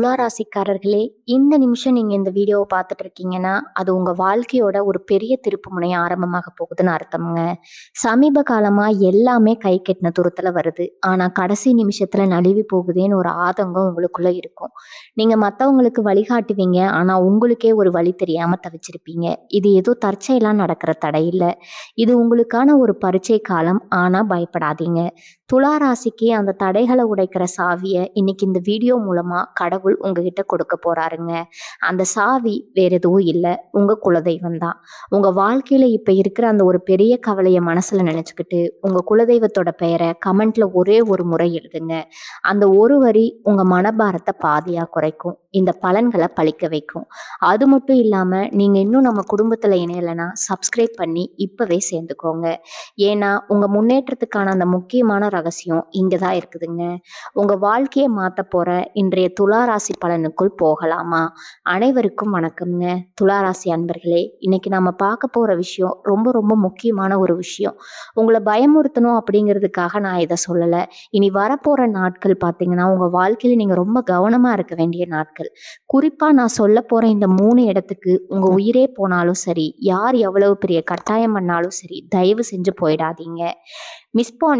துலா ராசிக்காரர்களே, இந்த நிமிஷம் நீங்க இந்த வீடியோவ பார்த்துட்டு இருக்கீங்கன்னா, அது உங்க வாழ்க்கையோட ஒரு பெரிய திருப்புமுனை ஆரம்பமாக போகுதுன்னு அர்த்தம்ங்க. சமீப காலமா எல்லாமே கை கெட்டின தூரத்துல வருது. ஆனா கடைசி நிமிஷத்துல நழுவி போகுதேன்னு ஒரு ஆதங்கம் உங்களுக்குள்ள இருக்கும். நீங்க மத்தவங்களுக்கு வழிகாட்டுவீங்க. ஆனா உங்களுக்கே ஒரு வழி தெரியாம தவிச்சிருப்பீங்க. இது ஏதோ தற்செயலா நடக்கிற தடை இல்ல. இது உங்களுக்கான ஒரு பரீட்சை காலம். ஆனா பயப்படாதீங்க. துலா ராசிக்கு அந்த தடைகள உடைக்கிற சாவிய இன்னைக்கு இந்த வீடியோ மூலமா கடவுள் உங்ககிட்ட கொடுக்க போறாருங்க. அந்த சாவி வேற எதுவும் இல்ல. உங்க குலதெய்வம் தான். உங்க வாழ்க்கையில இப்ப இருக்கிற அந்த ஒரு பெரிய கவலைய மனசுல நினைச்சுக்கிட்டு, உங்க குலதெய்வத்தோட பெயர கமெண்ட்ல ஒரே ஒரு முறை எழுதுங்க. அந்த ஒரு வரி உங்க மனபாரத்த பாதியா குறைக்கும். இந்த பலன்கள பலிக்க வைக்கும். அது மட்டும் இல்லாம, நீங்க இன்னும் நம்ம குடும்பத்துல இணையலன்னா, சப்ஸ்கிரைப் பண்ணி இப்பவே சேர்ந்துக்கோங்க. ஏன்னா, உங்க முன்னேற்றத்துக்கான அந்த முக்கியமான ரகசியம் இங்க தான் இருக்குதுங்க. உங்க வாழ்க்கைய மாத்தப் போற இன்றைய துலா ராசி பலனுக்குள் போகலாமா? அனைவருக்கும் வணக்கம்ங்க. துலா ராசி அன்பர்களே, இன்னைக்கு நாம பார்க்க போற விஷயம் ரொம்ப ரொம்ப முக்கியமான ஒரு விஷயம். உங்கள பயமுறுத்தணும் அப்படிங்கிறதுக்காக நான் இத சொல்லல. இனி வரப்போற நாட்கள் பார்த்தீங்கன்னா, உங்க வாழ்க்கையில நீங்க ரொம்ப கவனமா இருக்க வேண்டிய நாட்கள். குறிப்பா நான் சொல்லப் போற இந்த 3 இடத்துக்கு உங்க உயிரே போனாலும் சரி, யார் எவ்வளவு பெரிய கட்டாயம் பண்ணாலும் சரி, தயவு செஞ்சு போயிடாதீங்க.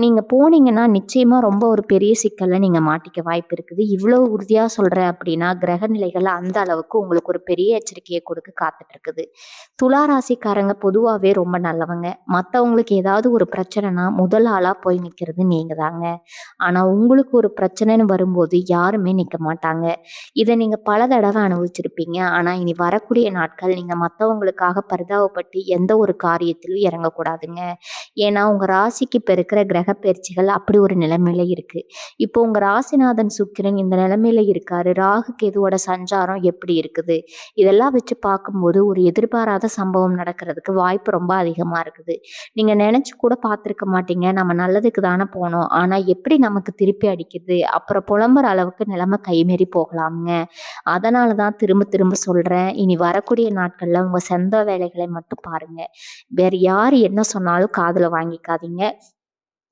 நீங்க போனீங்கன்னா நிச்சயமா ரொம்ப ஒரு பெரிய சிக்கல்ல நீங்க மாட்டிக்க வாய்ப்பு இருக்குது. இவ்வளவு உறுதியா சொல்றேன் அப்படின்னா, கிரக நிலைகள் அந்த அளவுக்கு உங்களுக்கு ஒரு பெரிய எச்சரிக்கைய கொடுக்க காத்துட்டு இருக்குது. துலா ராசிக்காரங்க பொதுவாவே ரொம்ப நல்லவங்க. மத்தவங்களுக்கு ஏதாவது ஒரு பிரச்சனைனா முதல் ஆளா போய் நிக்கிறது நீங்க தாங்க. ஆனா உங்களுக்கு ஒரு பிரச்சனைன்னு வரும்போது யாருமே நிக்க மாட்டாங்க. இத நீங்க பல தடவை அனுபவிச்சிருப்பீங்க. ஆனா இனி வரக்கூடிய நாட்கள் நீங்க மத்தவங்களுக்காக பரிதாபப்பட்டு எந்த ஒரு காரியத்திலும் இறங்கக்கூடாதுங்க. ஏன்னா உங்க ராசிக்கு இப்ப இருக்கிற கிரக பயிற்சிகள் அப்படி ஒரு நிலைமையில இருக்கு. இப்போ உங்க ராசிநாதன் சுக்கிரன் இந்த நிலைமையில இருக்காரு. ராகு கேதுவோட சஞ்சாரம் எப்படி இருக்குது? இதெல்லாம் வச்சு பார்க்கும்போது ஒரு எதிர்பாராத சம்பவம் நடக்கிறதுக்கு வாய்ப்பு ரொம்ப அதிகமா இருக்குது. நீங்க நினைச்சு கூட பார்த்திருக்க மாட்டீங்க. நம்ம நல்லதுக்கு தானே போனோம். ஆனா எப்படி நமக்கு திருப்பி அடிக்குது? அப்புறம் புலம்புற அளவுக்கு நிலைமை கைமீறி போகலாம்ங்க. அதனால தான் திரும்ப திரும்ப சொல்றேன். இனி வரக்கூடிய நாட்கள்ல உங்க சொந்த வேலைகளை மட்டும் பாருங்க. வேற யார் என்ன சொன்னாலும் காதுல வாங்கிக்காதீங்க.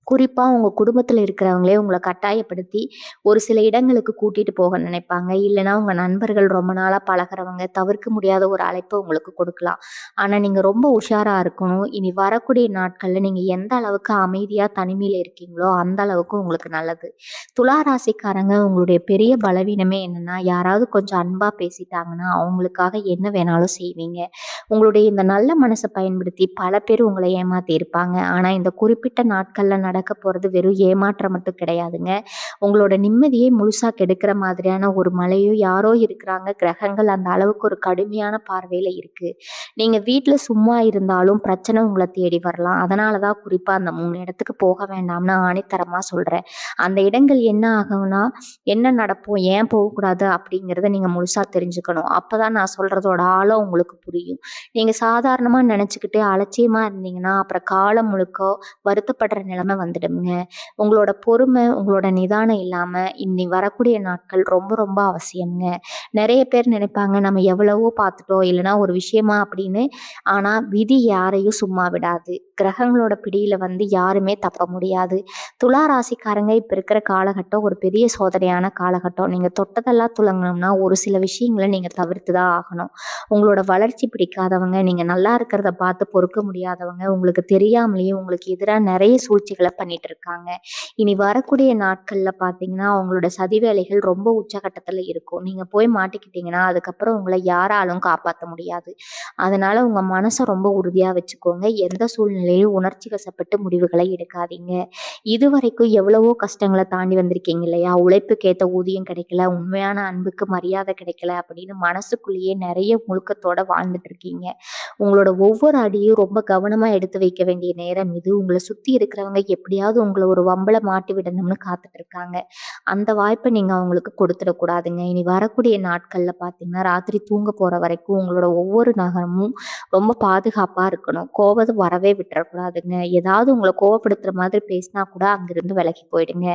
குறிப்பா உங்க குடும்பத்துல இருக்கிறவங்களே உங்கள கட்டாயப்படுத்தி ஒரு சில இடங்களுக்கு கூட்டிட்டு போக நினைப்பாங்க. இல்லைன்னா உங்க நண்பர்கள் ரொம்ப நாளா பழகுறவங்க தவிர்க்க முடியாத ஒரு அழைப்ப உங்களுக்கு கொடுக்கலாம். ஆனா நீங்க ரொம்ப உஷாரா இருக்கணும். இனி வரக்கூடிய நாட்கள்ல நீங்க எந்த அளவுக்கு அமைதியா தனிமையில இருக்கீங்களோ அந்த அளவுக்கு உங்களுக்கு நல்லது. துலா ராசிக்காரங்க உங்களுடைய பெரிய பலவீனமே என்னன்னா, யாராவது கொஞ்சம் அன்பா பேசிட்டாங்கன்னா அவங்களுக்காக என்ன வேணாலும் செய்வீங்க. உங்களுடைய இந்த நல்ல மனச பயன்படுத்தி பல பேர் உங்கள ஏமாத்தி இருப்பாங்க. ஆனா இந்த குறிப்பிட்ட நாட்கள்ல நடக்க போறது வெறும் ஏமாற்றம் மட்டும் கிடையாதுங்க. உங்களோட நிம்மதியே முழுசா கெடுக்கிற மாதிரியான ஒரு மழையும் யாரோ இருக்கிறாங்க. கிரகங்கள் அந்த அளவுக்கு ஒரு கடுமையான பார்வையில இருக்கு. நீங்க வீட்ல சும்மா இருந்தாலும் பிரச்சனை உங்கள தேடி வரலாம். அதனால தான் குறிப்பா அந்த 3 இடத்துக்கு போக வேண்டாம்னு ஆணித்தரமா சொல்றேன். அந்த இடங்கள் என்ன ஆகும்னா, என்ன நடக்கும்? ஏன் போகக்கூடாது? அப்படிங்கிறத நீங்க முழுசா தெரிஞ்சுக்கணும். அப்பதான் நான் சொல்றதோட ஆழம் உங்களுக்கு புரியும். நீங்க சாதாரணமா நினைச்சுக்கிட்டு அலட்சியமா இருந்தீங்கன்னா, அப்புறம் காலம் முழுக்க வருத்தப்படுற நிலைமை வந்துடும்ங்க. உங்களோட பொறுமை, உங்களோட நிதானம் இல்லாம இனி வரக்கூடிய நாட்கள் ரொம்ப ரொம்ப அவசியம்ங்க. நெறைய பேர் நினைப்பாங்க, நம்ம எவ்வளவோ பார்த்துட்டோம், இல்லைன்னா ஒரு விஷயமா அப்படின்னு. ஆனா விதி யாரையும் சும்மா விடாது. கிரகங்களோட பிடியில வந்து யாருமே தப்ப முடியாது. துலா ராசிக்காரங்க இப்ப இருக்கிற காலகட்டம் ஒரு பெரிய சோதனையான காலகட்டம். நீங்க தொட்டதெல்லாம் துலங்கணும்னா ஒரு சில விஷயங்கள நீங்க தவிர்த்து தான் ஆகணும். உங்களோட வளர்ச்சி பிடிக்காதவங்க, நீங்க நல்லா இருக்கிறத பார்த்து பொறுக்க முடியாதவங்க, உங்களுக்கு தெரியாமலேயே உங்களுக்கு எதிரா நெறைய சூழ்ச்சிகள பண்ணிட்டு இருக்காங்க. இனி வரக்கூடிய நாட்கள்ல பார்த்தீங்கன்னா, அவங்களோட சதி வேலைகள் ரொம்ப உச்சகட்டத்துல இருக்கும். நீங்க போய் மாட்டிக்கிட்டீங்கன்னா, அதுக்கப்புறம் உங்கள யாராலும் காப்பாத்த முடியாது. அதனால உங்க மனச ரொம்ப உறுதியா வச்சுக்கோங்க. எந்த சூழ்நிலையிலும் உணர்ச்சி வசப்பட்டு முடிவுகளை எடுக்காதீங்க. இதுவரைக்கும் எவ்வளவோ கஷ்டங்கள தாண்டி வந்திருக்கீங்க இல்லையா? உழைப்புக்கேத்த ஊதியம் கிடைக்கல, உண்மையான அன்புக்கு மரியாதை கிடைக்கல அப்படின்னு மனசுக்குள்ளேயே நெறைய முழுக்கத்தோட வாழ்ந்துட்டு இருக்கீங்க. உங்களோட ஒவ்வொரு அடியும் ரொம்ப கவனமா எடுத்து வைக்க வேண்டிய நேரம் இது. உங்கள சுத்தி இருக்கிறவங்க எப்படியாவது உங்கள ஒரு வம்புல மாட்டி விடணும்னு காத்துட்டு இருக்காங்க. அந்த வாய்ப்ப நீங்க அவங்களுக்கு கொடுத்துடக்கூடாதுங்க. இனி வரக்கூடிய நாட்கள்ல பார்த்தீங்கன்னா, ராத்திரி தூங்க போற வரைக்கும் உங்களோட ஒவ்வொரு நகரமும் ரொம்ப பாதுகாப்பா இருக்கணும். கோவத்த வரவே விட்டுறக்கூடாதுங்க. ஏதாவது உங்கள கோவப்படுத்துற மாதிரி பேசினா கூட அங்கிருந்து விலகி போயிடுங்க.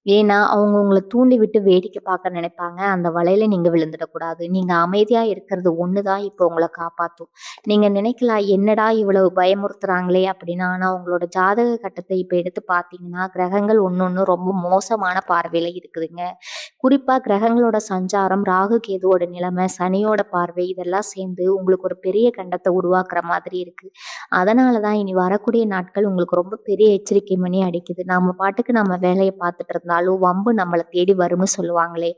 ஏன்னா, அவங்க உங்கள தூண்டி விட்டு வேடிக்கை பார்க்க நினைப்பாங்க. அந்த வலையில நீங்க விழுந்துடக்கூடாது. நீங்க அமைதியா இருக்கிறது ஒண்ணு தான் இப்போ உங்கள காப்பாத்தும். நீங்க நினைக்கலாம், "என்னடா இவ்வளவு பயமுறுத்துறாங்களே!" அப்படின்னு. ஆனா, உங்களோட ஜாதக கட்டத்த இப்ப எடுத்து பார்த்தீங்கன்னா, கிரகங்கள் ஒண்ணொண்ணும் ரொம்ப மோசமான பார்வையில இருக்குதுங்க. குறிப்பா கிரகங்களோட சஞ்சாரம், ராகு, கேதுவோட நிலைமை, சனியோட பார்வை இதெல்லாம் சேர்ந்து உங்களுக்கு ஒரு பெரிய கண்டத்த உருவாக்குற மாதிரி இருக்கு. அதனால தான் இனி வரக்கூடிய நாட்கள் உங்களுக்கு ரொம்ப பெரிய எச்சரிக்கை மணி அடிக்குது. நம்ம பாட்டுக்கு நம்ம வேலைய பார்த்துட்டு இருந்தாலும், வம்பு நம்மள தேடி வரும்னு சொல்லுவாங்களே,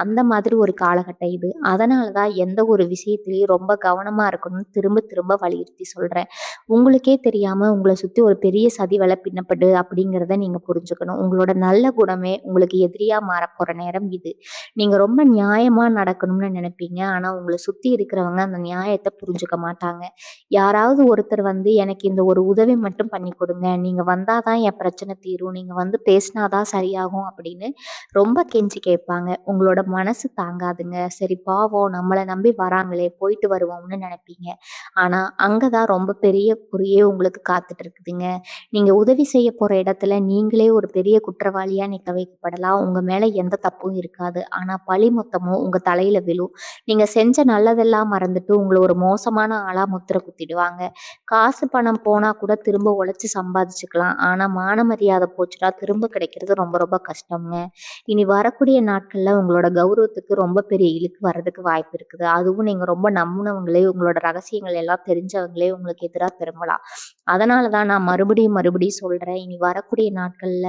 அந்த மாதிரி ஒரு காலகட்டம் இது. அதனால தான் எந்த ஒரு விஷயத்திலயும் ரொம்ப கவனமா இருக்கணும்னு திரும்ப திரும்ப வலியுறுத்தி சொல்றேன். உங்களுக்கே தெரியாம உங்கள சுத்தி ஒரு பெரிய சதி வலை பின்னப்படுது அப்படிங்கிறத நீங்க புரிஞ்சுக்கணும். உங்களோட நல்ல குணமே உங்களுக்கு எதிரியா மாறப்போற நேரம் இது. நீங்க ரொம்ப நியாயமா நடக்கணும்னு நினைப்பீங்க. ஆனா உங்கள சுத்தி இருக்கிறவங்க அந்த நியாயத்த புரிஞ்சுக்க மாட்டாங்க. யாராவது ஒருத்தர் வந்து எனக்கு இந்த ஒரு உதவி மட்டும் பண்ணி கொடுங்க. நீங்க வந்தா தான் என் பிரச்சனை தீரும். நீங்க வந்து பேசினா தான் சரியாகும் அப்படின்னு ரொம்ப கெஞ்சி கேட்பாங்க. உங்களோட மனசு தாங்காதுங்க. சரி பாவம் நம்மள நம்பி வராங்களே போயிட்டு வருவோம்னு நினைப்பீங்க. ஆனா அங்க தான் ரொம்ப பெரிய குறியே உங்களுக்கு காத்துட்டு இருக்குதுங்க. நீங்க உதவி செய்ய போற இடத்துல நீங்களே ஒரு பெரிய குற்றவாளியா நிக்க வைக்கப்படலாம். உங்க மேல எந்த தப்பும் இருக்காது. ஆனா பழி மொத்தமும் உங்க தலையில விழும். நீங்க செஞ்ச நல்லதெல்லாம் மறந்துட்டு உங்கள ஒரு மோசமான ஆளா முத்திர குத்திடுவாங்க. காசு பணம் போனா கூட திரும்ப உழைச்சு சம்பாதிச்சுக்கலாம். ஆனா மான மரியாதை போச்சுன்னா திரும்ப கிடைக்கிறது ரொம்ப ரொம்ப கஷ்டம்ங்க. இனி வரக்கூடிய நாட்கள்ல உங்களோட கௌரவத்துக்கு ரொம்ப பெரிய இழுக்கு வர்றதுக்கு வாய்ப்பு இருக்குது. அதுவும் நீங்க ரொம்ப நம்புனவங்களே, உங்களோட ரகசியங்கள் எல்லாம் தெரிஞ்சவங்களே உங்களுக்கு எதிரா திரும்பலாம். அதனால தான் நான் மறுபடியும் மறுபடியும் சொல்றேன். இனி வரக்கூடிய நாட்கள்ல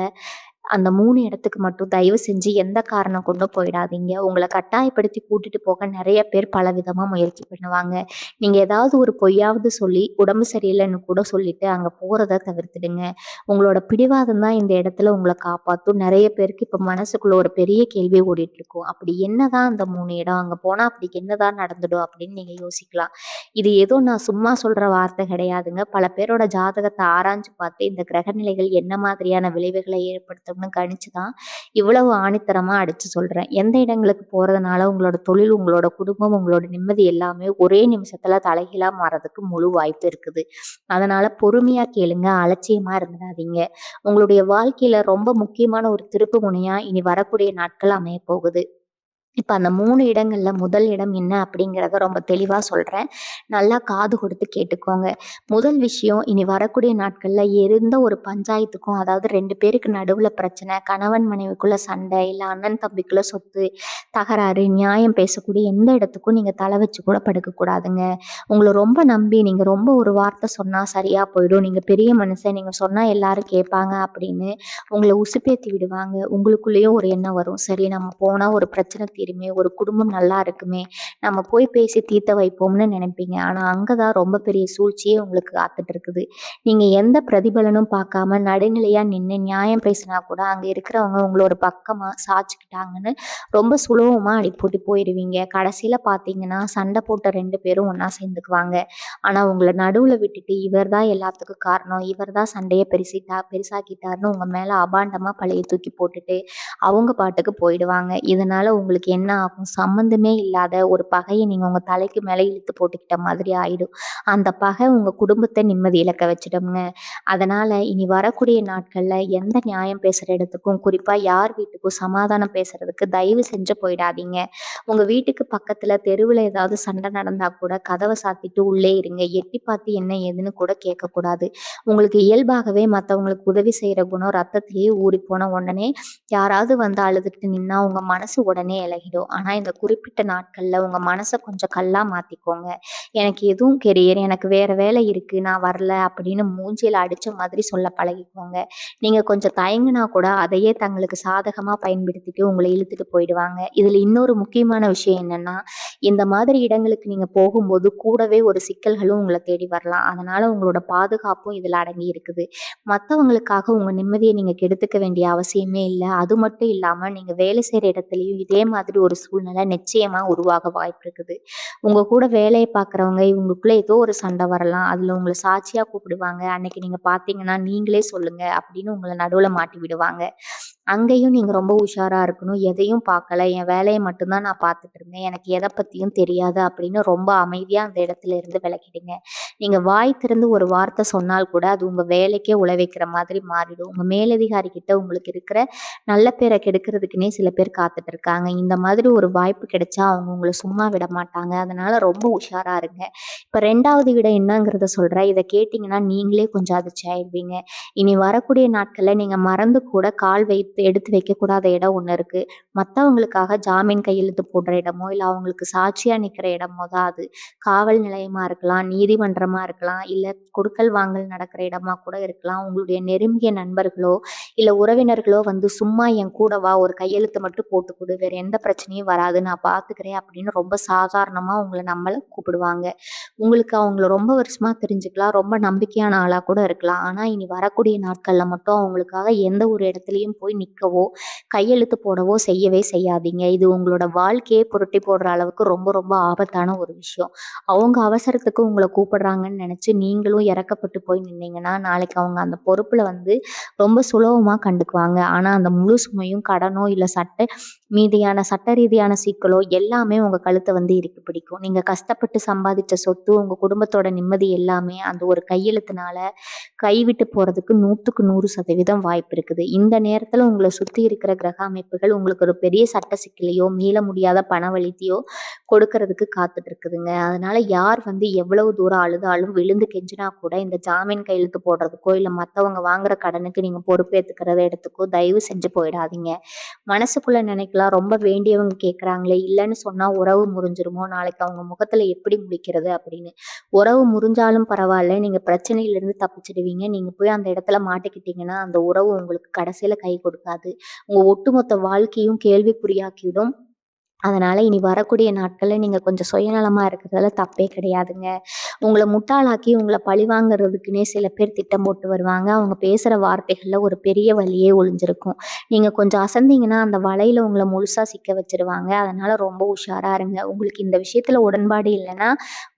அந்த 3 இடத்துக்கு மட்டும் தயவு செஞ்சு எந்த காரணம் கொண்டும் போயிடாதீங்க. உங்கள கட்டாயப்படுத்தி கூட்டிட்டு போக நெறைய பேர் பலவிதமா முயற்சி பண்ணுவாங்க. நீங்க ஏதாவது ஒரு பொய்யாவது சொல்லி, உடம்பு சரியில்லன்னு கூட சொல்லிட்டு அங்க போறத தவிர்த்துடுங்க. உங்களோட பிடிவாதம் தான் இந்த இடத்துல உங்கள காப்பாத்தும். நெறைய பேருக்கு இப்ப மனசுக்குள்ள ஒரு பெரிய கேள்வி ஓடிட்டுருக்கும். அப்படி என்னதான் அந்த 3 இடம்? அங்க போனா அப்படி என்னதான் நடந்துடும்? அப்படின்னு நீங்க யோசிக்கலாம். இது ஏதோ நான் சும்மா சொல்ற வார்த்தை கிடையாதுங்க. பல பேரோட ஜாதகத்த ஆராய்ஞ்சு பார்த்து இந்த கிரக நிலைகள் என்ன மாதிரியான விளைவுகளை ஏற்படுத்தும்னு கணிச்சு தான் இவ்வளவு ஆணித்தரமா அடிச்சு சொல்றேன். எந்த இடங்களுக்கு போறதுனால உங்களோட தொழில், உங்களோட குடும்பம், உங்களோட நிம்மதி எல்லாமே ஒரே நிமிஷத்துல தலைகீழா மாறதுக்கு முழு வாய்ப்பு இருக்குது. அதனால பொறுமையா கேளுங்க. அலட்சியமா இருந்துடாதீங்க. உங்களுடைய வாழ்க்கையில ரொம்ப முக்கியமான ஒரு திருப்பு முனையா இனி வரக்கூடிய நாட்கள் அமையப் போகுது. இப்ப அந்த 3 இடங்கள்ல முதல் இடம் என்ன அப்படிங்கிறத ரொம்ப தெளிவா சொல்றேன். நல்லா காது கொடுத்து கேட்டுக்கோங்க. முதல் விஷயம், இனி வரக்கூடிய நாட்கள்ல எந்த ஒரு பஞ்சாயத்துக்கும், அதாவது 2 பேருக்கு நடுவுல பிரச்சனை, கணவன் மனைவிக்குள்ள சண்டை, இல்ல அண்ணன் தம்பிக்குள்ள சொத்து தகராறு, நியாயம் பேசக்கூடிய எந்த இடத்துக்கும் நீங்க தல வச்சு கூட படுக்கக்கூடாதுங்க. உங்கள ரொம்ப நம்பி நீங்க ரொம்ப ஒரு வார்த்தை சொன்னா சரியா போயிடும். நீங்க பெரிய மனுஷன், நீங்க சொன்னா எல்லாரும் கேட்பாங்க அப்படின்னு உங்கள உசுப்பேத்தி விடுவாங்க. உங்களுக்குள்ளேயும் ஒரு எண்ணம் வரும். சரி நம்ம போனா ஒரு பிரச்சனை தீருமே, ஒரு குடும்பம் நல்லா இருக்குமே, நம்ம போய் பேசி தீர்த்த வைப்போம்னு நினைப்பீங்க. ஆனா அங்க தான் ரொம்ப பெரிய சூழ்ச்சியே உங்களுக்கு காத்துட்டு இருக்குது. நீங்க எந்த பிரதிபலனும் பார்க்காம நடுநிலையா நின்னு நியாயம் பேசினா கூட அங்க இருக்கிறவங்க உங்களோட பக்கமா சாய்ச்சுக்கிட்டாங்கன்னு ரொம்ப சுலபமா அடி போட்டு போயிருவீங்க. கடைசியில பார்த்தீங்கன்னா, சண்டை போட்ட 2 பேரும் ஒண்ணா சேர்ந்துக்குவாங்க. ஆனா உங்கள நடுவுல விட்டுட்டு இவர் தான் எல்லாத்துக்கும் காரணம், இவர் தான் சண்டைய பெருசாக்கிட்டாருன்னு உங்க மேல அபாண்டமா பழிய தூக்கி போட்டுட்டு அவங்க பாட்டுக்கு போயிடுவாங்க. இதனால உங்களுக்கு என்ன ஆகும்? சம்மந்தமே இல்லாத ஒரு பகைய நீங்க உங்க தலைக்கு மேல இழுத்து போட்டுக்கிட்ட மாதிரி ஆயிடும். அந்த பகை உங்க குடும்பத்த நிம்மதி இழக்க வச்சுடும்ங்க. அதனால இனி வரக்கூடிய நாட்கள்ல எந்த நியாயம் பேசுற இடத்துக்கும், குறிப்பா யார் வீட்டுக்கும் சமாதானம் பேசுறதுக்கு தயவு செஞ்சு போயிடாதீங்க. உங்க வீட்டுக்கு பக்கத்துல தெருவுல ஏதாவது சண்டை நடந்தா கூட கதவ சாத்திட்டு உள்ளே இருங்க. எட்டி பார்த்து என்ன ஏதுன்னு கூட கேட்கக்கூடாது. உங்களுக்கு இயல்பாகவே மத்தவங்களுக்கு உதவி செய்யற குணம் ரத்தத்திலேயே ஊறிப்போன உடனே யாராவது வந்து அழுதுட்டு நின்னா உங்க மனசு உடனே இளகிடும். ஆனா இந்த குறிப்பிட்ட நாட்கள்ல உங்க மனச கொஞ்சம் கல்லா மாத்திக்கோங்க. எனக்கு எதுவும் கெரியர், எனக்கு வேற வேலை இருக்கு, நான் வரல அப்படின்னு மூஞ்சில அடிச்ச மாதிரி சொல்ல பழகிக்கோங்க. நீங்க கொஞ்சம் தயங்குனா கூட அதையே தங்களுக்கு சாதகமா பயன்படுத்திட்டு உங்கள இழுத்துட்டு போயிடுவாங்க. இதுல இன்னொரு முக்கியமான விஷயம் என்னன்னா, இந்த மாதிரி இடங்களுக்கு நீங்க போகும்போது கூடவே ஒரு சிக்கல்களும் உங்கள தேடி வரலாம். அதனால உங்களோட பாதுகாப்பும் இதுல அடங்கி இருக்குது. மத்தவங்களுக்காக உங்க நிம்மதிய நீங்க கெடுத்துக்க வேண்டிய அவசியமே இல்ல. அது மட்டும் இல்லாம நீங்க வேலை செய்ற இடத்துலயும் இதே மாதிரி ஒரு சூழ்நிலை நிச்சயமா உருவாக வாய்ப்பு இருக்குது. உங்க கூட வேலைய பார்க்குறவங்க இவங்களுக்குள்ள ஏதோ ஒரு சண்டை வரலாம். அதுல உங்கள சாட்சியா கூப்பிடுவாங்க. அன்னைக்கு நீங்க பார்த்தீங்கன்னா, நீங்களே சொல்லுங்க அப்படின்னு உங்கள நடுவுல மாட்டி விடுவாங்க. அங்கேயும் நீங்க ரொம்ப உஷாரா இருக்கணும். எதையும் பார்க்கல. என் வேலைய மட்டும் தான் நான் பார்த்துட்டு இருந்தேன். எனக்கு எத பத்தியும் தெரியாது அப்படின்னு ரொம்ப அமைதியா அந்த இடத்துல இருந்து விலகிடுங்க. நீங்க வாய் திறந்து ஒரு வார்த்தை சொன்னால் கூட அது உங்க வேலைக்கே உழவைக்கிற மாதிரி மாறிடும். உங்க மேலதிகாரி கிட்ட உங்களுக்கு இருக்கிற நல்ல பேர கெடுக்கிறதுக்குன்னே சில பேர் காத்துட்டு இருக்காங்க. இந்த மாதிரி ஒரு வாய்ப்பு கிடைச்சா அவங்க உங்கள சும்மா விட மாட்டாங்க. அதனால ரொம்ப உஷாரா இருங்க. இப்ப 2வது விட என்னங்கிறத சொல்றேன். இத கேட்டீங்கன்னா நீங்களே கொஞ்சம் அதிர்ச்சி ஆயிடுவீங்க. இனி வரக்கூடிய நாட்கள்ல நீங்க மறந்து கூட கால் வைத்து எடுத்து வைக்கக்கூடாத இடம் ஒண்ணு இருக்கு. மத்தவங்களுக்காக ஜாமீன் கையெழுத்து போடுற இடமோ, இல்ல அவங்களுக்கு சாட்சியா நிக்கிற இடமோ தான் அது. காவல் நிலையமா இருக்கலாம், நீதிமன்றமா இருக்கலாம், இல்ல கொடுக்கல் வாங்கல் நடக்கிற இடமா கூட இருக்கலாம். உங்களுடைய நெருங்கிய நண்பர்களோ, இல்ல உறவினர்களோ வந்து சும்மா என் கூட வா ஒரு கையெழுத்து மட்டும் போட்டு குடு. வேற எந்த பிரச்சனையும் வராது. நான் பார்த்துக்கிறேன் அப்படின்னு ரொம்ப சாதாரணமா நம்மள கூப்பிடுவாங்க. உங்களுக்கு அவங்கள ரொம்ப வருஷமா தெரிஞ்சுக்கலாம். ரொம்ப நம்பிக்கையான ஆளா கூட இருக்கலாம். ஆனா இனி வரக்கூடிய நாட்கள்ல மட்டும் அவங்களுக்காக எந்த ஒரு இடத்துலயும் போய் நிக்கவோ, கையெழுத்து போடவோ செய்யவே செய்யாதீங்க. இது உங்களோட வாழ்க்கையே புரட்டி போடுற அளவுக்கு ரொம்ப ரொம்ப ஆபத்தான ஒரு விஷயம். அவங்க அவசரத்துக்கு உங்கள கூப்பிடுறாங்கன்னு நெனச்சு நீங்களும் இறக்கப்பட்டு போய் நின்னீங்கன்னா, நாளைக்கு அவங்க அந்த பொறுப்புல வந்து ரொம்ப சுலபமா கண்டுக்குவாங்க. ஆனா அந்த முழு சுமையும் கடனோ, இல்ல மீதியான சட்ட ரீதியான சிக்கலோ எல்லாமே உங்க கழுத்த வந்து இறுக்கி பிடிக்கும். நீங்க கஷ்டப்பட்டு சம்பாதிச்ச சொத்து, உங்க குடும்பத்தோட நிம்மதி எல்லாமே அந்த ஒரு கையெழுத்துனால கைவிட்டு போறதுக்கு 100க்கு 100% வாய்ப்பு இருக்குது. இந்த நேரத்துல உங்கள சுத்தி இருக்கிற கிரக அமைப்புகள் உங்களுக்கு ஒரு பெரிய சட்ட சிக்கலையோ, மீள முடியாத பணவலித்தையோ கொடுக்கறதுக்கு காத்துட்டு இருக்குதுங்க. அதனால யார் வந்து எவ்வளவு தூரம் அழுதாலும், விழுந்து கெஞ்சினா கூட இந்த ஜாமீன் கையெழுத்து போடுறதுக்கோ, இல்ல மத்தவங்க வாங்குற கடனுக்கு நீங்க பொறுப்பேத்துக்கிற இடத்துக்கோ தயவு செஞ்சு போயிடாதீங்க. மனசுக்குள்ள நினைக்கலாம், ரொம்ப வேண்டியவங்க கேட்குறாங்களே, இல்லன்னு சொன்னா உறவு முறிஞ்சிருமோ, நாளைக்கு அவங்க முகத்துல எப்படி முழிக்கிறது அப்படின்னு. உறவு முறிஞ்சாலும் பரவால்ல, நீங்க பிரச்சனையிலிருந்து தப்பிச்சிடுவீங்க. நீங்க போய் அந்த இடத்துல மாட்டிக்கிட்டீங்கன்னா, அந்த உறவு உங்களுக்கு கடைசியில கை கொடுக்காது. உங்க ஒட்டுமொத்த வாழ்க்கையும் கேள்விக்குறியாக்கிடும். அதனால இனி வரக்கூடிய நாட்கள்ல நீங்க கொஞ்சம் சுயநலமா இருக்கிறதுல தப்பே கிடையாதுங்க. உங்கள முட்டாளாக்கி உங்கள பழிவாங்குறதுக்குன்னே சில பேர் திட்டம் போட்டு வருவாங்க. அவங்க பேசுற வார்த்தைகள்ல ஒரு பெரிய வலியே ஒளிஞ்சிருக்கும். நீங்க கொஞ்சம் அசந்தீங்கன்னா அந்த வலையில உங்கள முழுசா சிக்க வச்சுருவாங்க. அதனால ரொம்ப உஷாரா இருங்க. உங்களுக்கு இந்த விஷயத்துல உடன்பாடு இல்லைன்னா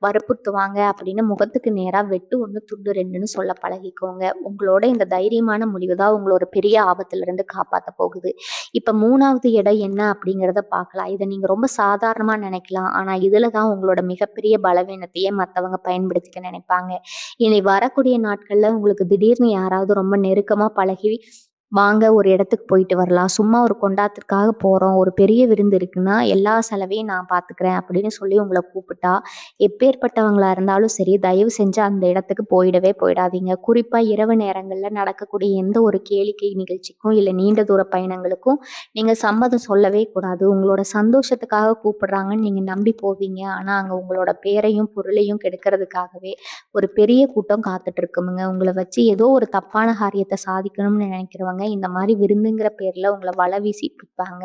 வற்புறுத்துவாங்க அப்படின்னு முகத்துக்கு நேரா வெட்டு 1 துண்டு 2ன்னு சொல்ல பழகிக்கோங்க. உங்களோட இந்த தைரியமான முடிவு தான் உங்கள ஒரு பெரிய ஆபத்திலிருந்து காப்பாத்த போகுது. இப்ப 3வது இடம் என்ன அப்படிங்கிறத பார்க்கலாம். இத நீங்க ரொம்ப சாதாரணமா நினைக்கலாம். ஆனா இதுல தான் உங்களோட மிகப்பெரிய பலவீனத்தையே மத்தவங்க பயன்படுத்திக்க நினைப்பாங்க. இனி வரக்கூடிய நாட்கள்ல உங்களுக்கு திடீர்னு யாராவது ரொம்ப நெருக்கமா பழகி வாங்க ஒரு இடத்துக்கு போயிட்டு வரலாம். சும்மா ஒரு கொண்டாட்டத்துக்காக போறோம். ஒரு பெரிய விருந்து இருக்குன்னா, எல்லா செலவையும் நான் பார்த்துக்கிறேன் அப்படின்னு சொல்லி உங்கள கூப்பிட்டா, எப்பேர்ப்பட்டவங்களா இருந்தாலும் சரி, தயவு செஞ்சு அந்த இடத்துக்கு போயிடாதீங்க. குறிப்பா இரவு நேரங்கள்ல நடக்கக்கூடிய எந்த ஒரு கேளிக்கை நிகழ்ச்சிக்கும், இல்ல நீண்ட தூர பயணங்களுக்கும் நீங்க சம்மதம் சொல்லவே கூடாது. உங்களோட சந்தோஷத்துக்காக கூப்பிடுறாங்கன்னு நீங்க நம்பி போவீங்க. ஆனா அங்க உங்களோட பேரையும், பொருளையும் கெடுக்கிறதுக்காகவே ஒரு பெரிய கூட்டம் காத்துட்டு இருக்குமுங்க. உங்கள வச்சு ஏதோ ஒரு தப்பான காரியத்த சாதிக்கணும்னு நினைக்கிறவங்க, இந்த மாரி விருந்துங்கிற பேர்ல உங்கள வலை வீசி பிடிப்பாங்க.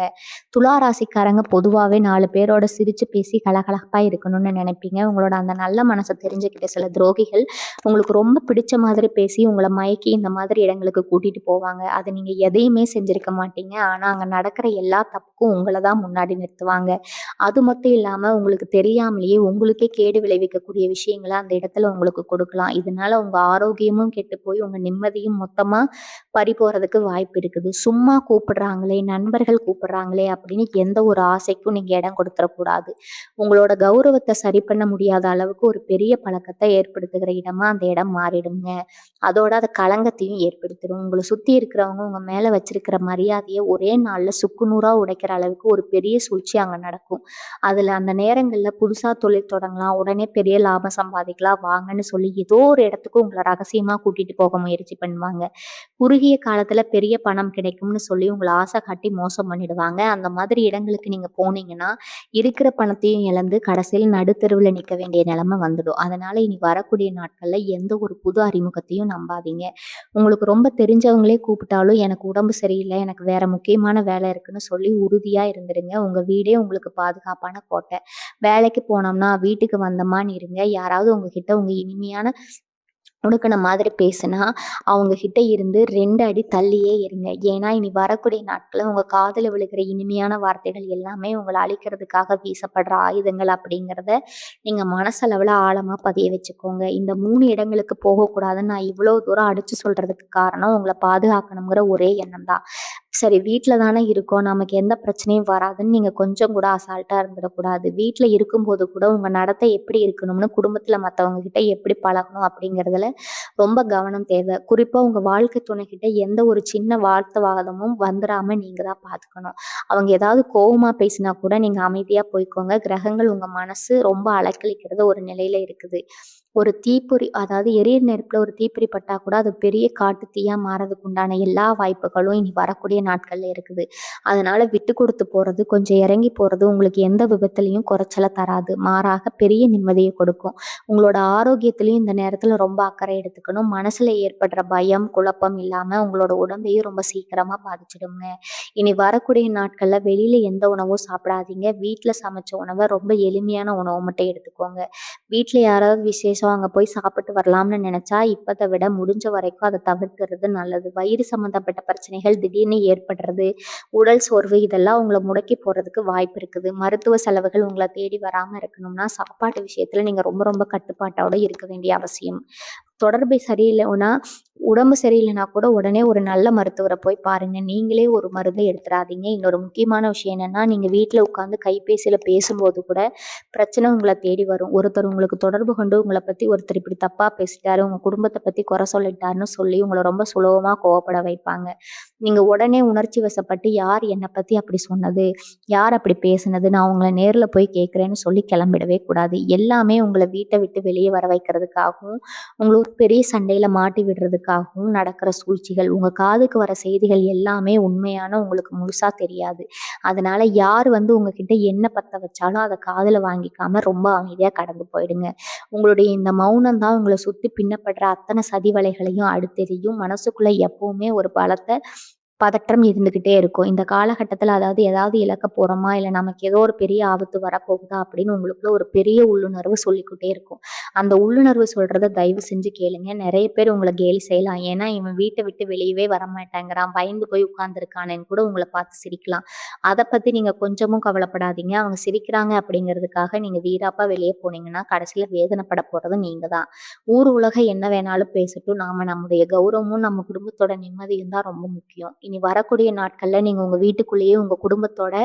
துலா ராசிக்காரங்க பொதுவாவே 4 பேரோட சிரிச்சு பேசி கலகலப்பா இருக்கணும்னு நினைப்பீங்க. உங்களோட அந்த நல்ல மனச தெரிஞ்சுக்கிட்ட சில துரோகிகள் உங்களுக்கு ரொம்ப பிடிச்ச மாதிரி பேசி உங்கள மயக்கி இந்த மாதிரி இடங்களுக்கு கூட்டிட்டு போவாங்க. அத நீங்க எதையுமே செஞ்சிருக்க மாட்டீங்க. ஆனா அங்க நடக்கிற எல்லா தப்புக்கும் உங்கள தான் முன்னாடி நிறுத்துவாங்க. அது மட்டும் இல்லாம உங்களுக்கு தெரியாமலேயே உங்களுக்கே கேடு விளைவிக்கக்கூடிய விஷயங்கள அந்த இடத்துல உங்களுக்கு கொடுக்கலாம். இதனால உங்க ஆரோக்கியமும் கெட்டு போய் உங்க நிம்மதியும் மொத்தமா பறிபோறதுக்கு வாய்ப்பு இருக்குது. சும்மா கூப்பிடுறாங்களே, நண்பர்கள் கூப்பிடுறாங்களே அப்படின்னு எந்த ஒரு ஆசைக்கும் நீங்க இடம் கொடுத்துறக்கூடாது. உங்களோட கௌரவத்த சரி பண்ண முடியாத அளவுக்கு ஒரு பெரிய பழக்கத்த ஏற்படுத்துகிற இடமா அந்த இடம் மாறிடுங்க. அதோட அது களங்கத்தையும் ஏற்படுத்திடும். உங்கள சுத்தி இருக்கிறவங்க உங்க மேல வச்சிருக்கிற மரியாதைய ஒரே நாள்ல சுக்குநூறா உடைக்கிற அளவுக்கு ஒரு பெரிய சூழ்ச்சி அங்க நடக்கும். அதுல அந்த நேரங்கள்ல புதுசா தொழில் தொடங்கலாம், உடனே பெரிய லாபம் சம்பாதிக்கலாம் வாங்கன்னு சொல்லி ஏதோ ஒரு இடத்துக்கு உங்கள ரகசியமா கூட்டிட்டு போக முயற்சி பண்ணுவாங்க. குறுகிய காலத்துல பெரிய பணம் கிடைக்கும்னு சொல்லி உங்கள ஆசை காட்டி மோசம் பண்ணிடுவாங்க. அந்த மாதிரி இடங்களுக்கு நீங்க போனீங்கன்னா, இருக்கிற பணத்தையும் இழந்து கடைசியில நடுத்தெருவுல நிக்க வேண்டிய நிலைமை வந்துடும். அதனால இனி வரக்கூடிய நாட்கள்ல எந்த ஒரு புது அறிமுகத்தையும் நம்பாதீங்க. உங்களுக்கு ரொம்ப தெரிஞ்சவங்களே கூப்பிட்டாலும் எனக்கு உடம்பு சரியில்ல, எனக்கு வேற முக்கியமான வேலை இருக்குன்னு சொல்லி உறுதியா இருந்துருங்க. உங்க வீடே உங்களுக்கு பாதுகாப்பான கோட்டை. வேலைக்கு போனோம்னா வீட்டுக்கு வந்தோமான்னு இருங்க. யாராவது உங்ககிட்ட உங்க இனிமையான உடுக்குன மாதிரி பேசுனா, அவங்க கிட்ட இருந்து 2 அடி தள்ளியே இருங்க. ஏன்னா, இனி வரக்கூடிய நாட்கள்ல உங்க காதுல விழுகிற இனிமையான வார்த்தைகள் எல்லாமே உங்கள அழிக்கிறதுக்காக வீசப்படுற ஆயுதங்கள் அப்படிங்கிறத நீங்க மனசளவுல ஆழமா பதிய வச்சுக்கோங்க. இந்த 3 இடங்களுக்கு போகக்கூடாதுன்னு நான் இவ்வளோ தூரம் அடிச்சு சொல்றதுக்கு காரணம், உங்கள பாதுகாக்கணுங்கிற ஒரே எண்ணம் தான். சரி வீட்ல தானே இருக்கோம். நமக்கு எந்த பிரச்சனையும் வராதுன்னு நீங்க கொஞ்சம் கூட அசால்ட்டா இருந்துடக்கூடாது. வீட்ல இருக்கும்போது கூட உங்க நடத்தை எப்படி இருக்கணும்னு, குடும்பத்தில மத்தவங்க கிட்ட எப்படி பழகணும் அப்படிங்கிறதுல ரொம்ப கவனம் தேவை. குறிப்பா உங்க வாழ்க்கை துணைக்கிட்ட எந்த ஒரு சின்ன வாக்குவாதமும் வந்துராம நீங்க தான் பார்த்துக்கணும். அவங்க ஏதாவது கோவமா பேசினா கூட நீங்க அமைதியா போய்க்கோங்க. கிரகங்கள் உங்க மனசு ரொம்ப அலைக்கழிக்கிறது ஒரு நிலையில இருக்குது. ஒரு தீப்பொறி அதாவது எரியிற நெருப்புல ஒரு தீப்பொறி பட்டா கூட அது பெரிய காட்டு தீயா மாறதுக்கு உண்டான எல்லா வாய்ப்புகளும் இனி வரக்கூடிய நாட்கள்ல இருக்குது. அதனால விட்டு கொடுத்து போறது, கொஞ்சம் இறங்கி போறது உங்களுக்கு எந்த விபத்துலயும் குறைச்சல தராது. மாறாக பெரிய நிம்மதிய கொடுக்கும். உங்களோட ஆரோக்கியத்திலயும் இந்த நேரத்துல ரொம்ப அக்கறை எடுத்துக்கணும். மனசுல ஏற்படுற பயம், குழப்பம் இல்லாம உங்களோட உடம்பையும் ரொம்ப சீக்கிரமா பாதிச்சிடுங்க. இனி வரக்கூடிய நாட்கள்ல வெளியில எந்த உணவும் சாப்பிடாதீங்க. வீட்ல சமைச்ச உணவ ரொம்ப எளிமையான உணவு மட்டும் எடுத்துக்கோங்க. வீட்ல யாராவது விசேஷம் அங்க போய் சாப்பிட்டு வரலாம்னு நினைச்சா, இப்பத விட முடிஞ்ச வரைக்கும் அத தவிர்க்கிறது நல்லது. வயிறு சம்மந்தப்பட்ட பிரச்சனைகள் திடீர்னு ஏற்படுறது, உடல் சோர்வு இதெல்லாம் உங்கள முடக்கி போறதுக்கு வாய்ப்பு இருக்குது. மருத்துவ செலவுகள் உங்கள தேடி வராம இருக்கணும்னா, சாப்பாட்டு விஷயத்துல நீங்க ரொம்ப ரொம்ப கட்டுப்பாட்டோட இருக்க வேண்டிய அவசியம். தொடர்பு சரியில்லைன்னா உடம்பு சரியில்லைனா கூட உடனே ஒரு நல்ல மருத்துவர போய் பாருங்க. நீங்களே ஒரு மருந்த எடுத்துறாதீங்க. இன்னொரு முக்கியமான விஷயம் என்னன்னா, நீங்க வீட்ல உட்காந்து கைபேசியில பேசும்போது கூட பிரச்சனை உங்கள தேடி வரும். ஒருத்தர் உங்களுக்கு தொடர்பு கொண்டு உங்கள பத்தி ஒருத்தர் இப்படி தப்பா பேசிட்டாரு, உங்க குடும்பத்த பத்தி குறை சொல்லிட்டாருன்னு சொல்லி உங்கள ரொம்ப சுலபமா கோவப்பட வைப்பாங்க. நீங்க உடனே உணர்ச்சி வசப்பட்டு யார் என்ன பத்தி அப்படி சொன்னது? யார் அப்படி பேசுனது? நான் அவங்கள நேர்ல போய் கேட்கிறேன்னு சொல்லி கிளம்பிடவே கூடாது. எல்லாமே உங்கள வீட்ட விட்டு வெளிய வர வைக்கிறதுக்காகவும், உங்கள ஒரு பெரிய சண்டையில மாட்டி விடுறதுக்காகவும் நடக்கிற சூழ்ச்சிகள். உங்க காதுக்கு வர செய்திகள் எல்லாமே உண்மையான உங்களுக்கு முழுசா தெரியாது. அதனால யார் உங்ககிட்ட என்ன பத்த வச்சாலும் அத காதுல வாங்கிக்காம ரொம்ப அமைதியா கடந்து போயிடுங்க. உங்களுடைய இந்த மௌனம் தான் உங்கள சுத்தி பின்னப்படுற அத்தன சதி வலைகளையும் அடுத்தெரியும். மனசுக்குள்ள எப்பவுமே ஒரு பதற்றம் இருந்துகிட்டே இருக்கும். இந்த காலகட்டத்தில அதாவது ஏதாவது இழக்க போறோமா? இல்ல நமக்கு ஏதோ ஒரு பெரிய ஆபத்து வரப்போகுதா? அப்படின்னு உங்களுக்குள்ள ஒரு பெரிய உள்ளுணர்வு சொல்லிக்கிட்டே இருக்கும். அந்த உள்ளுணர்வு சொல்றத தயவு செஞ்சு கேளுங்க. நெறைய பேர் உங்கள கேலி செய்யலாம். ஏன்னா, இவன் வீட்ட விட்டு வெளியவே வரமாட்டேங்கிறான். பயந்து போய் உட்கார்ந்துருக்கானேன்னு கூட உங்கள பார்த்து சிரிக்கலாம். அத பத்தி நீங்க கொஞ்சமும் கவலைப்படாதீங்க. அவங்க சிரிக்கிறாங்க அப்படிங்கிறதுக்காக நீங்க வீராப்பா வெளிய போனீங்கன்னா, கடைசியில வேதனைப்பட போறது நீங்க தான். ஊர் உலகம் என்ன வேணாலும் பேசட்டும். நாம நம்முடைய கௌரவமும், நம்ம குடும்பத்தோட நிம்மதியும் தான் ரொம்ப முக்கியம். இனி வரக்கூடிய நாட்கள்ல நீங்க உங்க வீட்டுக்குள்ளேயே உங்க குடும்பத்தோட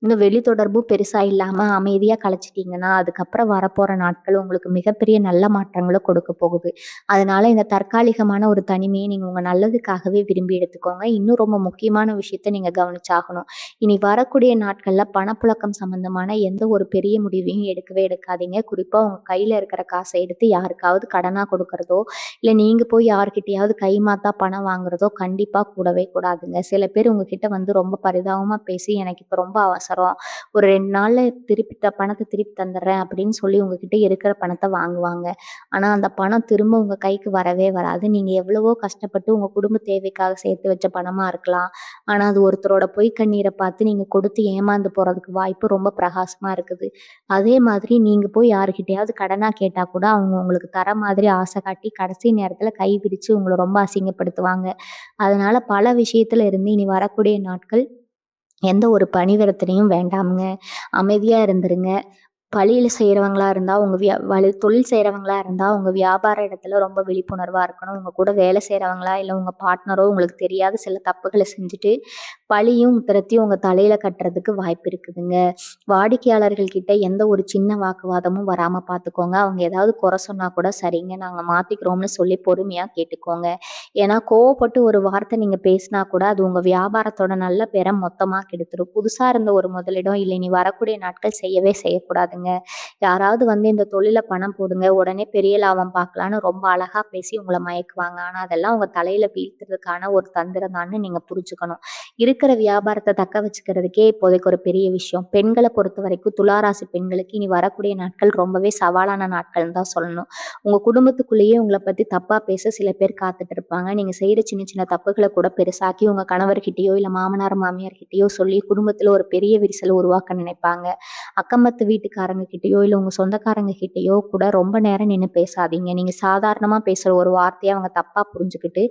இன்னும் வெளி தொடர்பும் பெருசா இல்லாம அமைதியா கழிச்சிட்டீங்கன்னா, அதுக்கப்புறம் வரப்போற நாட்கள் உங்களுக்கு மிகப்பெரிய நல்ல மாற்றங்கள கொடுக்க போகுது. அதனால இந்த தற்காலிகமான ஒரு தனிமைய நீங்க உங்க நல்லதுக்காகவே விரும்பி எடுத்துக்கோங்க. இன்னும் ரொம்ப முக்கியமான விஷயத்த நீங்க கவனிச்சாகணும். இனி வரக்கூடிய நாட்கள்ல பணப்புழக்கம் சம்பந்தமான எந்த ஒரு பெரிய முடிவையும் எடுக்கவே எடுக்காதீங்க. குறிப்பா உங்க கையில இருக்கிற காச எடுத்து யாருக்காவது கடனா கொடுக்கறதோ, இல்ல நீங்க போய் யார்கிட்டயாவது கைமாத்தா பணம் வாங்குறதோ கண்டிப்பா கூடவே கூடாதுங்க. சில பேர் உங்ககிட்ட ரொம்ப பரிதாபமா பேசி, "எனக்கு இப்ப ரொம்ப அவசரம். ஒரு 2 நாள்ல பணத்த திருப்பி தந்துடுறேன்" அப்படின்னு சொல்லி உங்ககிட்ட இருக்கிற பணத்த வாங்குவாங்க. ஆனா அந்த பணம் திரும்ப உங்க கைக்கு வரவே வராது. நீங்க எவ்வளவோ கஷ்டப்பட்டு உங்க குடும்ப தேவைக்காக சேர்த்து வச்ச பணமா இருக்கலாம். ஆனா அது ஒருத்தரோட பொய் கண்ணீர பார்த்து நீங்க கொடுத்து ஏமாந்து போறதுக்கு வாய்ப்பு ரொம்ப பிரகாசமா இருக்குது. அதே மாதிரி நீங்க போய் யார்கிட்டயாவது கடனா கேட்டா கூட அவங்க உங்களுக்கு தர மாதிரி ஆசை காட்டி கடைசி நேரத்துல கை விரிச்சு உங்கள ரொம்ப அசிங்கப்படுத்துவாங்க. அதனால பல விஷயத்துல இருந்து இனி வரக்கூடிய நாட்கள் எந்த ஒரு பணிவிடத்திலயும் வேண்டாமுங்க. அமைதியா இருந்துருங்க. பள்ளியில செய்றவங்களா இருந்தா, உங்க தொழில் செய்றவங்களா இருந்தா, உங்க வியாபார இடத்துல ரொம்ப விழிப்புணர்வா இருக்கணும். உங்க கூட வேலை செய்றவங்களா, இல்ல உங்க பார்ட்னரோ உங்களுக்கு தெரியாத சில தப்புகள செஞ்சுட்டு, பழியும், உத்தரத்தையும் உங்க தலையில கட்டுறதுக்கு வாய்ப்பு இருக்குதுங்க. வாடிக்கையாளர்கள் கிட்ட எந்த ஒரு சின்ன வாக்குவாதமும் வராம பார்த்துக்கோங்க. அவங்க ஏதாவது குறை சொன்னா கூட, சரிங்க நாங்க மாத்திக்கிறோம்னு சொல்லி பொறுமையா கேட்டுக்கோங்க. ஏன்னா, கோவப்பட்டு ஒரு வார்த்தை நீங்க பேசினா கூட, அது உங்க வியாபாரத்தோட நல்ல பேர மொத்தமா கெடுத்துரும். புதுசா இருந்த ஒரு முதலிடம், இல்ல இனி வரக்கூடிய நாட்கள் செய்யவே செய்யக்கூடாதுங்க. யாராவது இந்த தொழில்ல பணம் போடுங்க, உடனே பெரிய லாபம் பார்க்கலான்னு ரொம்ப அழகா பேசி உங்கள மயக்குவாங்க. ஆனா, அதெல்லாம் உங்க தலையில வீழ்த்துறதுக்கான ஒரு தந்திரம் தான்னு நீங்க புரிஞ்சுக்கணும். இருக்கிற வியாபாரத்த தக்க வச்சுக்கிறதுக்கே இப்போதைக்கு ஒரு பெரிய விஷயம். பெண்கள பொறுத்தவரைக்கும் துலா ராசி பெண்களுக்கு இனி வரக்கூடிய நாட்கள் ரொம்பவே சவாலான நாட்கள்னு தான் சொல்லணும். உங்க குடும்பத்துக்குள்ளேயே உங்கள பத்தி தப்பா பேச சில பேர் காத்துட்டு இருப்பாங்க. நீங்க செய்ற சின்ன சின்ன தப்புகள கூட பெருசாக்கி உங்க கணவர்கிட்டயோ, இல்ல மாமனார், மாமியார்கிட்டயோ சொல்லி குடும்பத்துல ஒரு பெரிய விரிசல உருவாக்க நினைப்பாங்க. அக்கம்பக்கத்து வீட்டுக்காரங்க உறவுக்காரங்க கிட்டயோ, இல்ல உங்க சொந்தக்காரங்க கிட்டயோ கூட ரொம்ப நேரம் நின்னு பேசாதீங்க. நீங்க சாதாரணமா பேசுற ஒரு வார்த்தைய அவங்க தப்பா புரிஞ்சுகிட்டு,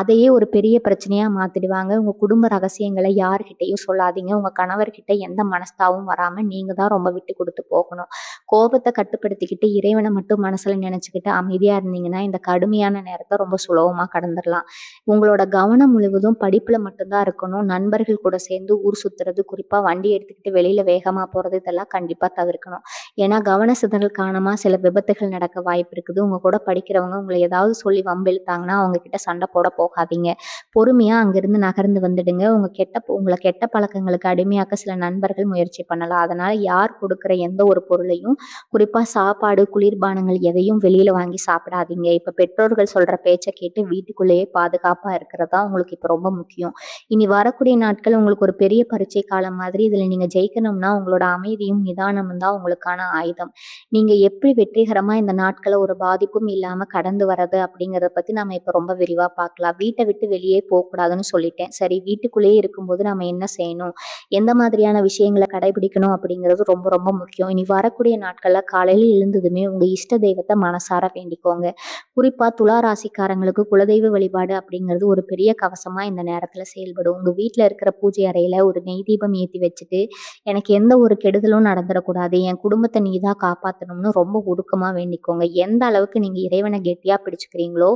அதையே ஒரு பெரிய பிரச்சனையா மாத்திடுவாங்க. உங்க குடும்ப ரகசியங்கள யார்கிட்டயும் சொல்லாதீங்க. உங்க கணவர்கிட்ட எந்த மனஸ்தாபமும் வராம நீங்க தான் ரொம்ப விட்டு குடுத்து போகணும். கோபத்த கட்டுப்படுத்திக்கிட்டு, இறைவன மட்டும் மனசுல நெனச்சுக்கிட்டு அமைதியா இருந்தீங்கன்னா, இந்த கடுமையான நேரத்த ரொம்ப சுலபமா கடந்துரலாம். உங்களோட கவனம் முழுவதும் படிப்புல மட்டும் தான் இருக்கணும். நண்பர்கள் கூட சேர்ந்து ஊர் சுத்துறது, குறிப்பா வண்டி எடுத்துக்கிட்டு வெளியில வேகமா போறது, இதெல்லாம் கண்டிப்பா தவிர்க்கணும். ஏன்னா, கவன சிதறல் காரணமா சில விபத்துகள் நடக்க வாய்ப்பு இருக்குது. உங்க கூட படிக்கிறவங்க உங்கள ஏதாவது சொல்லி வம்பிழுத்தாங்கன்னா, அவங்க கிட்ட சண்ட போட போகாதீங்க. பொறுமையா அங்கிருந்து நகர்ந்து வந்துடுங்க. உங்கள கெட்ட பழக்கங்களுக்கு அடிமையாக்க சில நண்பர்கள் முயற்சி பண்ணலாம். அதனால யார் குடுக்குற எந்த ஒரு பொருளையும், குறிப்பா சாப்பாடு, குளிர்பானங்கள் எதையும் வெளியில வாங்கி சாப்பிடாதீங்க. இப்ப பெற்றோர்கள் சொல்ற பேச்ச கேட்டு வீட்டுக்குள்ளேயே பாதுகாப்பா இருக்கிறது தான் உங்களுக்கு இப்ப ரொம்ப முக்கியம். இனி வரக்கூடிய நாட்கள் உங்களுக்கு ஒரு பெரிய பரீட்சை காலம் மாதிரி. இதுல நீங்க ஜெயிக்கணும்னா உங்களோட அமைதியும், நிதானமும் தான் உங்களுக்கான ஆயுதம். நீங்க எப்படி வெற்றிகரமா இந்த நாட்கள ஒரு பாதிப்பும் இல்லாம கடந்து வர்றது அப்படிங்கிறத பத்தி நாம இப்ப ரொம்ப விரிவா பார்க்கலாம். வீட்ட விட்டு வெளியே போக்கூடாதுன்னு சொல்லிட்டேன். சரி, வீட்டுக்குள்ளேயே இருக்கும்போது நாம என்ன செய்யணும்? எந்த மாதிரியான விஷயங்கள கடைபிடிக்கணும் அப்படிங்கிறது ரொம்ப ரொம்ப முக்கியம். இனி வரக்கூடிய நாட்கள்ல காலையில எழுந்ததுமே உங்க இஷ்ட தெய்வத்த மனசார வேண்டிக்கோங்க. குறிப்பா துலா ராசிக்காரங்களுக்கு குலதெய்வ வழிபாடு அப்படிங்கிறது ஒரு பெரிய கவசமா இந்த நேரத்துல செயல்படும். உங்க வீட்ல இருக்கிற பூஜை அறையில ஒரு நெய் தீபம் ஏத்தி வச்சுட்டு, எனக்கு எந்த ஒரு கெடுதலும் நடந்துறக்கூடாது, என் குடும்பத்த நீ தான் காப்பாத்தணும்னு ரொம்ப உருக்கமா வேண்டிக்கோங்க. எந்த அளவுக்கு நீங்க இறைவன கெட்டியா பிடிச்சுக்கிறீங்களோ,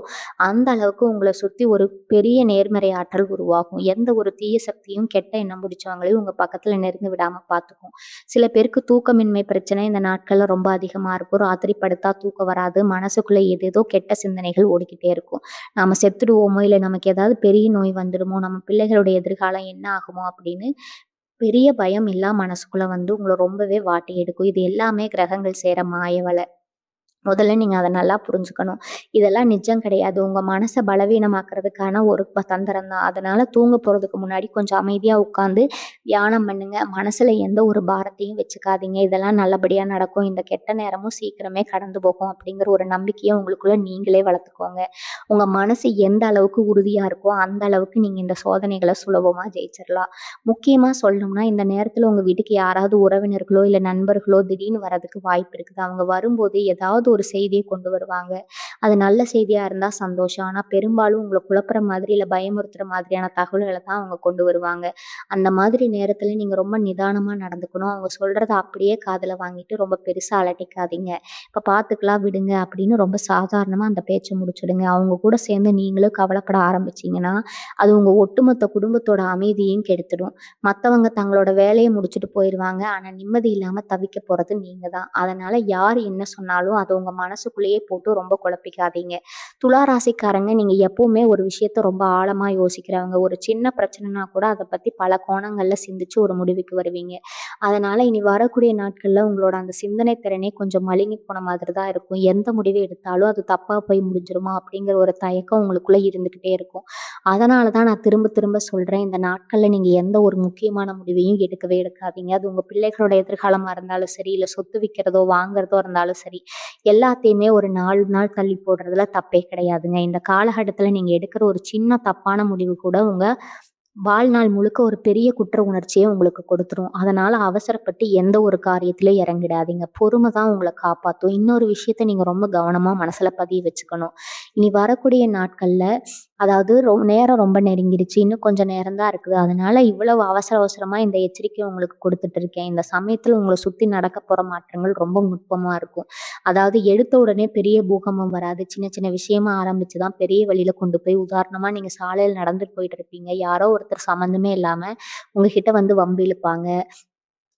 அந்த அளவுக்கு உங்கள சுத்தி ஒரு பெரிய நேர்மறை ஆற்றல் உருவாகும். எந்த ஒரு தீய சக்தியும், கெட்ட எண்ணம் பிடிச்சவங்களையும் உங்க பக்கத்துல நெருங்க விடாம பார்த்துக்கும். சில பேருக்கு தூக்கமின்மை பிரச்சனை இந்த நாட்கள்ல ரொம்ப அதிகமா இருக்கும். ராத்திரி படுத்தா தூக்கம் வராது. மனசுக்குள்ள ஏதேதோ கெட்ட சிந்தனைகள் ஓடிக்கிட்டே இருக்கும். நாம செத்துடுவோமோ, இல்ல நமக்கு ஏதாவது பெரிய நோய் வந்துருமோ, நம்ம பிள்ளைகளுடைய எதிர்காலம் என்ன ஆகுமோ அப்படின்னு பெரிய பயம் எல்லாம் மனசுக்குள்ள வந்து உங்கள ரொம்பவே வாட்டி எடுக்கும். இது எல்லாமே கிரகங்கள் செய்ற மாயவலை. முதல்ல நீங்க அத நல்லா புரிஞ்சுக்கணும். இதெல்லாம் நிஜம் கிடையாது. உங்க மனச பலவீனமாக்குறதுக்கான ஒரு தந்திரம் தான். அதனால தூங்க போறதுக்கு முன்னாடி கொஞ்சம் அமைதியா உட்கார்ந்து தியானம் பண்ணுங்க. மனசுல எந்த ஒரு பாரத்தையும் வச்சுக்காதீங்க. இதெல்லாம் நல்லபடியா நடக்கும். இந்த கெட்ட நேரமும் சீக்கிரமே கடந்து போகும் அப்படிங்கிற ஒரு நம்பிக்கைய உங்களுக்குள்ள நீங்களே வளர்த்துக்கோங்க. உங்க மனசு எந்த அளவுக்கு உறுதியா இருக்கோ, அந்த அளவுக்கு நீங்க இந்த சோதனைகள சுலபமா ஜெயிச்சிரலாம். முக்கியமா சொல்லணும்னா, இந்த நேரத்துல உங்க வீட்டுக்கு யாராவது உறவினர்களோ, இல்ல நண்பர்களோ திடீர்னு வரதுக்கு வாய்ப்பு இருக்குது. அவங்க வரும்போது ஏதாவது ஒரு செய்திய கொண்டு வருவாங்க. அது நல்ல செய்தியா இருந்தா சந்தோஷம். ஆனா பெரும்பாலும் உங்கள குழப்புற மாதிரி, இல்ல பயமுறுத்துற மாதிரியான தகவல்கள தான் அவங்க கொண்டு வருவாங்க. அந்த மாதிரி நேரத்துல நீங்க ரொம்ப நிதானமா நடந்துக்கணும். அவங்க சொல்றத அப்படியே காதுல வாங்கிட்டு ரொம்ப பெருசா அலட்டிக்காதீங்க. இப்ப பார்த்துக்கலாம் விடுங்க அப்படின்னு ரொம்ப சாதாரணமா அந்த பேச்ச முடிச்சுடுங்க. அவங்க கூட சேர்ந்து நீங்களும் கவலைப்பட ஆரம்பிச்சீங்கன்னா, அது உங்க ஒட்டுமொத்த குடும்பத்தோட அமைதியையும் கெடுத்துடும். மத்தவங்க தங்களோட வேலைய முடிச்சுட்டு போயிருவாங்க. ஆனா நிம்மதி இல்லாம தவிக்க போறது நீங்க தான். அதனால யார் என்ன சொன்னாலும் அத உங்க மனசுக்குள்ளேயே போட்டு ரொம்ப குழப்பிக்காதீங்க. துலா ராசிக்காரங்க நீங்க எப்பவுமே ஒரு விஷயத்த ரொம்ப ஆழமா யோசிக்கிறவங்க. ஒரு சின்ன பிரச்சனைனா கூட அத பத்தி பல கோணங்கள்ல சிந்திச்சு ஒரு முடிவுக்கு வருவீங்க. அதனால இனி வரக்கூடிய நாட்கள்ல உங்களோட அந்த சிந்தனை திறனே கொஞ்சம் மழுங்கி போன மாதிரி தான் இருக்கும். எந்த முடிவு எடுத்தாலும் அது தப்பா போய் முடிஞ்சிருமா அப்படிங்கிற ஒரு தயக்கம் உங்களுக்குள்ள இருந்துகிட்டே இருக்கும். அதனால தான் நான் திரும்ப திரும்ப சொல்றேன். இந்த நாட்கள்ல நீங்க எந்த ஒரு முக்கியமான முடிவையும் எடுக்கவே எடுக்காதீங்க. அது உங்க பிள்ளைகளோட எதிர்காலமா இருந்தாலும் சரி, இல்ல சொத்து விக்கிறதோ, வாங்குறதோ இருந்தாலும் சரி, எல்லாத்தையுமே ஒரு 4 நாள் தள்ளி போடுறதுல தப்பே கிடையாதுங்க. இந்த காலகட்டத்துல நீங்க எடுக்கிற ஒரு சின்ன தப்பான முடிவு கூட உங்க வாழ்நாள் முழுக்க ஒரு பெரிய குற்ற உணர்ச்சிய உங்களுக்கு கொடுத்துரும். அதனால அவசரப்பட்டு எந்த ஒரு காரியத்திலயும் இறங்கிடாதீங்க. பொறுமை தான் உங்கள காப்பாத்தும். இன்னொரு விஷயத்த நீங்க ரொம்ப கவனமா மனசுல பதிய வச்சுக்கணும். இனி வரக்கூடிய நாட்கள்ல அதாவது நேரம் ரொம்ப நெருங்கிடுச்சு. இன்னும் கொஞ்சம் நேரம் தான் இருக்குது. அதனால இவ்வளவு அவசர அவசரமா இந்த எச்சரிக்கைய உங்களுக்கு குடுத்துட்டு இருக்கேன். இந்த சமயத்துல உங்கள சுத்தி நடக்க போற மாற்றங்கள் ரொம்ப நுட்பமா இருக்கும். அதாவது எடுத்த உடனே பெரிய பூகம்பம் வராது. சின்ன சின்ன விஷயமா ஆரம்பிச்சு தான் பெரிய வழியில கொண்டு போய் உதாரணமா நீங்க சாலையில நடந்துட்டு போயிட்டு இருப்பீங்க. யாரோ ஒருத்தர் சம்மந்தமே இல்லாம உங்ககிட்ட வந்து வம்பு இழுப்பாங்க.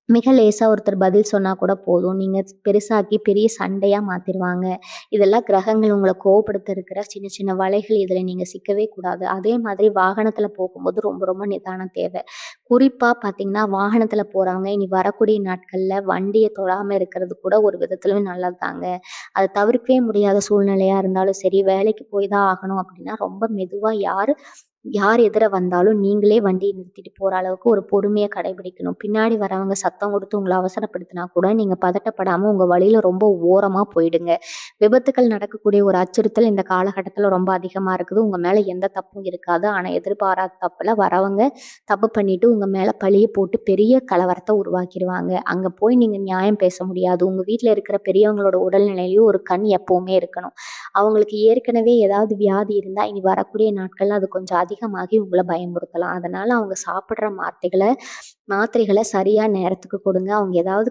மிக லேசா ஒருத்தர் பதில் சொன்னா கூட போதும். நீங்க பெருசாக்கி பெரிய சண்டையா மாத்திருவாங்க. இதெல்லாம் கிரகங்கள் உங்கள கோவப்படுத்த இருக்கிற சின்ன சின்ன வலைகள். இதுல நீங்க சிக்கவே கூடாது. அதே மாதிரி வாகனத்துல போகும்போது ரொம்ப ரொம்ப நிதானம் தேவை. குறிப்பா பார்த்தீங்கன்னா, வாகனத்துல போறவங்க இனி வரக்கூடிய நாட்கள்ல வண்டிய தொடாம இருக்கிறது கூட ஒரு விதத்துல நல்லதுதாங்க. அத தவிர்க்கவே முடியாத சூழ்நிலையா இருந்தாலும் சரி, வேலைக்கு போய் தான் ஆகணும் அப்படின்னா ரொம்ப மெதுவா யாரு யார் எதிர வந்தாலும் நீங்களே வண்டிய நிறுத்திட்டு போற அளவுக்கு ஒரு பொறுமைய கடைபிடிக்கணும். பின்னாடி வரவங்க சத்தம் கொடுத்து உங்கள அவசரப்படுத்தினா கூட நீங்க பதட்டப்படாம உங்க வழியில ரொம்ப ஓரமா போயிடுங்க. விபத்துக்கள் நடக்கக்கூடிய ஒரு அச்சுறுத்தல் இந்த காலகட்டத்தில ரொம்ப அதிகமா இருக்குது. உங்க மேல எந்த தப்பும் இருக்காது. ஆனா எதிர்பாராத தப்புல வரவங்க தப்பு பண்ணிட்டு உங்க மேல பழிய போட்டு பெரிய கலவரத்த உருவாக்கிருவாங்க. அங்க போய் நீங்க நியாயம் பேச முடியாது. உங்க வீட்ல இருக்கிற பெரியவங்களோட உடல்நிலையிலயும் ஒரு கண் எப்பவுமே இருக்கணும். அவங்களுக்கு ஏற்கனவே ஏதாவது வியாதி இருந்தா இனி வரக்கூடிய நாட்கள்ல அது கொஞ்சம் அதிகமாகி உங்கள பயமுறுத்தலாம். அதனால அவங்க சாப்பிடுற மாத்திரைகள சரியா நேரத்துக்கு கொடுங்க. அவங்க ஏதாவது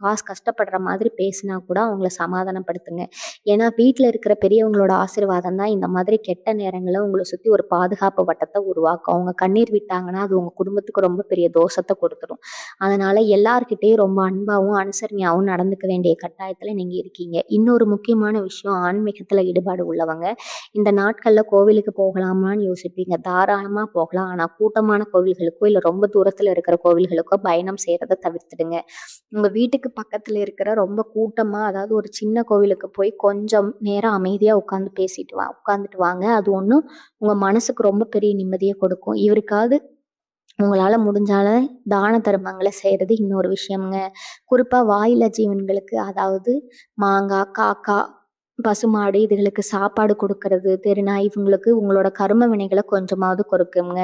காசு கஷ்டப்படுற மாதிரி பேசினா கூட அவங்கள சமாதானப்படுத்துங்க. ஏன்னா வீட்ல இருக்கிற பெரியவங்களோட ஆசீர்வாதம் தான் இந்த மாதிரி கெட்ட நேரங்கள்ல உங்கள சுத்தி ஒரு பாதுகாப்பு வட்டத்த உருவாக்கும். அவங்க கண்ணீர் விட்டாங்கன்னா, அது உங்க குடும்பத்துக்கு ரொம்ப பெரிய தோஷத்த கொடுத்துரும். அதனால எல்லார்கிட்டயும் ரொம்ப அன்பாவும், அனுசரணையாவும் நடந்துக்க வேண்டிய கட்டாயத்துல நீங்க இருக்கீங்க. இன்னொரு முக்கியமான விஷயம் ஆன்மீகத்துல ஈடுபாடு உள்ளவங்க, இந்த நாட்கள்ல கோவிலுக்கு போகலாமான்னு யோசிப்பீங்க. தாராளமா போகலாம். ஆனா கூட்டமான கோவில்களுக்கோ, இல்ல ரொம்ப தூரத்துல இருக்கிற கோவில்களுக்கோ பயணம் செய்றத தவிர்த்துடுங்க. உங்க வீட்டுக்கு பக்கத்துல இருக்கிற ரொம்ப கூட்டமா அதாவது ஒரு சின்ன கோவிலுக்கு போய் கொஞ்சம் நேரம் அமைதியா உட்கார்ந்துட்டு வாங்க. அது ஒண்ணும் உங்க மனசுக்கு ரொம்ப பெரிய நிம்மதிய கொடுக்கும். இவருக்காவது உங்களால முடிஞ்சால தான தர்மங்கள செய்றது இன்னொரு விஷயம்ங்க. குறிப்பா வாயில்லா ஜீவன்களுக்கு அதாவது மாங்கா, காக்கா, பசுமாடு இதுகளுக்கு சாப்பாடு குடுக்கறது, தெருநாய் இவங்களுக்கு உங்களோட கரும வினைகள கொஞ்சமாவது குறைக்குங்க.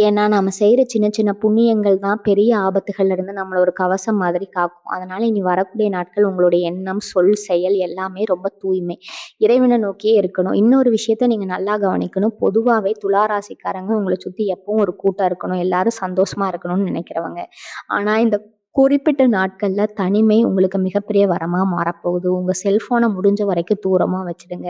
ஏன்னா நம்ம செய்ற சின்ன சின்ன புண்ணியங்கள் தான் பெரிய ஆபத்துகள்ல இருந்து நம்மள ஒரு கவசம் மாதிரி காக்கும். அதனால இனி வரக்கூடிய நாட்கள் உங்களுடைய எண்ணம், சொல், செயல் எல்லாமே ரொம்ப தூய்மை. இறைவன நோக்கியே இருக்கணும். இன்னொரு விஷயத்த நீங்க நல்லா கவனிக்கணும். பொதுவாவே துலா ராசிக்காரங்க உங்கள சுத்தி எப்பவும் ஒரு கூட்டம் இருக்கணும். எல்லாரும் சந்தோஷமா இருக்கணும்னு நினைக்கிறவங்க. ஆனா இந்த குறிப்பிட்ட நாட்கள்ல தனிமை உங்களுக்கு மிகப்பெரிய வரமா மாறப்போகுது. உங்க செல்ஃபோன முடிஞ்ச வரைக்கும் தூரமா வச்சுடுங்க.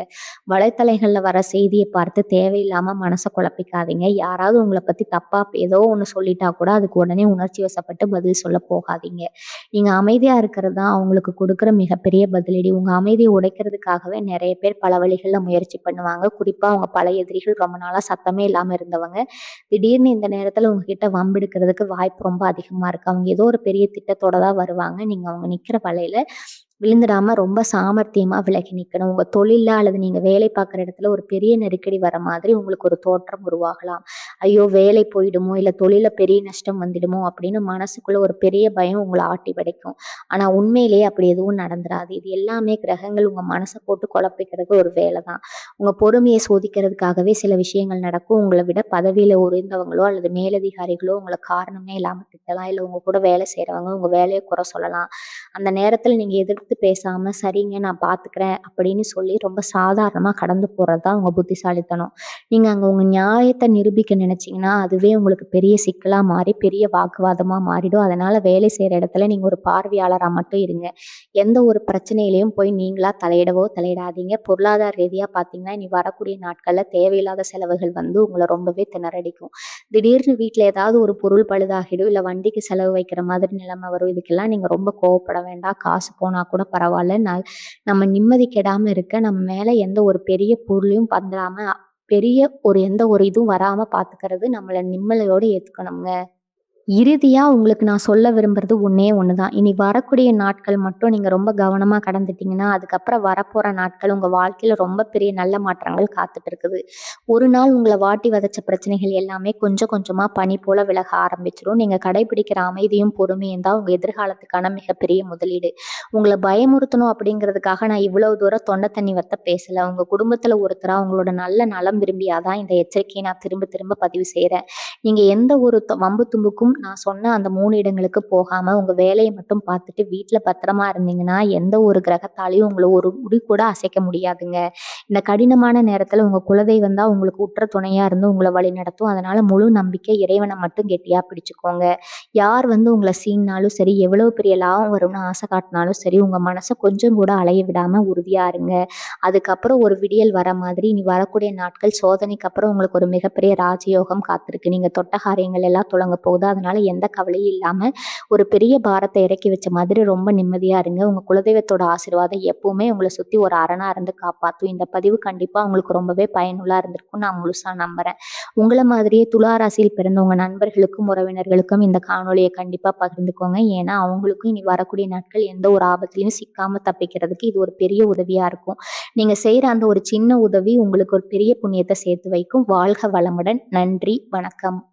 வலைத்தளைகள்ல வர செய்திய பார்த்து தேவையில்லாம மனச குழப்பிக்காதீங்க. யாராவது உங்கள பத்தி தப்பா ஏதோ ஒண்ணு சொல்லிட்டா கூட அதுக்கு உடனே உணர்ச்சி வசப்பட்டு பதில் சொல்ல போகாதீங்க. நீங்க அமைதியா இருக்கிறது தான் அவங்களுக்கு கொடுக்குற மிகப்பெரிய பதிலடி. உங்க அமைதிய உடைக்கிறதுக்காகவே நெறைய பேர் பல வழிகள்ல முயற்சி பண்ணுவாங்க. குறிப்பா உங்க பழைய எதிரிகள் ரொம்ப நாளா சத்தமே இல்லாம இருந்தவங்க, திடீர்னு இந்த நேரத்துல உங்ககிட்ட வம்பிழுக்கிறதுக்கு வாய்ப்பு ரொம்ப அதிகமா இருக்கு. அவங்க ஏதோ ஒரு பெரிய திட்டத்தோட தான் வருவாங்க. நீங்க அவங்க நிக்கிற வலையில விழுந்துடாம ரொம்ப சாமர்த்தியமா விலகி நிக்கணும். உங்க தொழில்ல அல்லது நீங்க வேலை பார்க்குற இடத்துல ஒரு பெரிய நெருக்கடி வர மாதிரி உங்களுக்கு ஒரு தோற்றம் உருவாகலாம். ஐயோ! வேலை போயிடுமோ! இல்ல தொழில்ல பெரிய நஷ்டம் வந்துடுமோ! அப்படின்னு மனசுக்குள்ள ஒரு பெரிய பயம் உங்கள ஆட்டி படைக்கும். ஆனா உண்மையிலேயே அப்படி எதுவும் நடந்துராது. இது எல்லாமே கிரகங்கள் உங்க மனச போட்டு குழப்பிக்கிறதுக்கு ஒரு வேலை தான். உங்க பொறுமைய சோதிக்கிறதுக்காகவே சில விஷயங்கள் நடக்கும். உங்கள விட பதவியில உயர்ந்தவங்களோ அல்லது மேலதிகாரிகளோ உங்கள காரணமே இல்லாம திட்டலாம். இல்ல உங்க கூட வேலை செய்றவங்க உங்க வேலைய குறை சொல்லலாம். அந்த நேரத்துல நீங்க எதிர்த்து பேசாம, "சரிங்க நான் பார்த்துக்கிறேன்" அப்படின்னு சொல்லி ரொம்ப சாதாரணமா கடந்து போறது தான் உங்க புத்திசாலித்தனம். நீங்க அங்க உங்க நியாயத்த நிரூபிக்க நினைச்சீங்கன்னா, அதுவே உங்களுக்கு பெரிய சிக்கலா மாறி, பெரிய வாக்குவாதமா மாறிடும். அதனால வேலை செய்ற இடத்துல நீங்க ஒரு பார்வையாளரா மட்டும் இருங்க. எந்த ஒரு பிரச்சனையிலயும் போய் நீங்களா தலையிடாதீங்க. பொருளாதார ரீதியா பார்த்தீங்கன்னா, இனி வரக்கூடிய நாட்கள்ல தேவையில்லாத செலவுகள் வந்து உங்கள ரொம்பவே திணறடிக்கும். திடீர்னு வீட்ல ஏதாவது ஒரு பொருள் பழுதாகிடும், இல்ல வண்டிக்கு செலவு வைக்கிற மாதிரி நிலைமை வரும். இதுக்கெல்லாம் நீங்க ரொம்ப கோவப்பட வேண்டாம். காசு போனா கூட பரவால்ல. நம்ம நிம்மதி கெடாம இருக்க நம்ம மேல எந்த ஒரு பெரிய பொருளையும் பந்தாம, பெரிய எந்த ஒரு இதுவும் வராம பார்த்துக்கிறது நம்மள நிம்மதியோட ஏத்துக்கணுங்க. இறுதியா உங்களுக்கு நான் சொல்ல விரும்புறது ஒண்ணே ஒண்ணுதான். இனி வரக்கூடிய நாட்கள் மட்டும் நீங்க ரொம்ப கவனமா கடந்துட்டீங்கன்னா, அதுக்கப்புறம் வரப்போற நாட்கள் உங்க வாழ்க்கையில ரொம்ப பெரிய நல்ல மாற்றங்கள் காத்துட்டு இருக்குது. ஒரு நாள் உங்கள வாட்டி வதச்ச பிரச்சனைகள் எல்லாமே கொஞ்சம் கொஞ்சமா பனி போல விலக ஆரம்பிச்சுரும். நீங்க கடைபிடிக்கிற அமைதியும், பொறுமையும் தான் உங்க எதிர்காலத்துக்கான மிகப்பெரிய முதலீடு. உங்கள பயமுறுத்தணும் அப்படிங்கிறதுக்காக நான் இவ்வளவு தூரம் தொண்ட தண்ணி வத்த பேசல. உங்க குடும்பத்துல ஒருத்தரா உங்களோட நல்ல நலம் விரும்பியா தான் இந்த எச்சரிக்கையை நான் திரும்ப திரும்ப பதிவு செய்றேன். நீங்க எந்த ஒரு வம்பு தும்புக்கும் நான் சொன்ன அந்த 3 இடங்களுக்கு போகாம, உங்க வேலைய மட்டும் பார்த்துட்டு வீட்ல பத்திரமா இருந்தீங்கன்னா, எந்த ஒரு கிரகத்தாலயும் உங்கள ஒரு முடி கூட அசைக்க முடியாதுங்க. இந்த கடினமான நேரத்துல உங்க குலதெய்வம் தான் உங்களுக்கு உற்ற துணையா இருந்து உங்கள வழிநடத்தும். அதனால முழு நம்பிக்கை இறைவன மட்டும் கெட்டியா பிடிச்சுக்கோங்க. யார் வந்து உங்கள சீண்டுனாலும் சரி, எவ்வளவு பெரிய லாபம் வரும்னு ஆசை காட்டினாலும் சரி, உங்க மனச கொஞ்சம் கூட அலைய விடாம உறுதியா இருங்க. அதுக்கப்புறம் ஒரு விடியல் வர மாதிரி இனி வரக்கூடிய நாட்கள் சோதனைக்கு அப்புறம் உங்களுக்கு ஒரு மிகப்பெரிய ராஜயோகம் காத்திருக்கு. நீங்க தொட்ட காரியங்கள் எல்லாம் துலங்க போகுது. அதனால அதனால எந்த கவலையும் இல்லாம ஒரு பெரிய பாரத்தை இறக்கி வச்ச மாதிரி ரொம்ப நிம்மதியா இருங்க. உங்க குலதெய்வத்தோட ஆசீர்வாதம் எப்பவுமே உங்கள சுத்தி ஒரு அரணா இருந்து காப்பாத்தும். இந்த பதிவு கண்டிப்பா உங்களுக்கு ரொம்பவே பயனுள்ளா இருந்திருக்கும்னு நான் முழுசா நம்புறேன். உங்கள மாதிரியே துலா ராசியில் பிறந்த உங்க நண்பர்களுக்கும், உறவினர்களுக்கும் இந்த காணொளிய கண்டிப்பா பகிர்ந்துக்கோங்க. ஏன்னா, அவங்களுக்கும் இனி வரக்கூடிய நாட்கள் எந்த ஒரு ஆபத்திலயும் சிக்காம தப்பிக்கிறதுக்கு இது ஒரு பெரிய உதவியா இருக்கும். நீங்க செய்ற அந்த ஒரு சின்ன உதவி உங்களுக்கு ஒரு பெரிய புண்ணியத்த சேர்த்து வைக்கும். வாழ்க வளமுடன். நன்றி. வணக்கம்.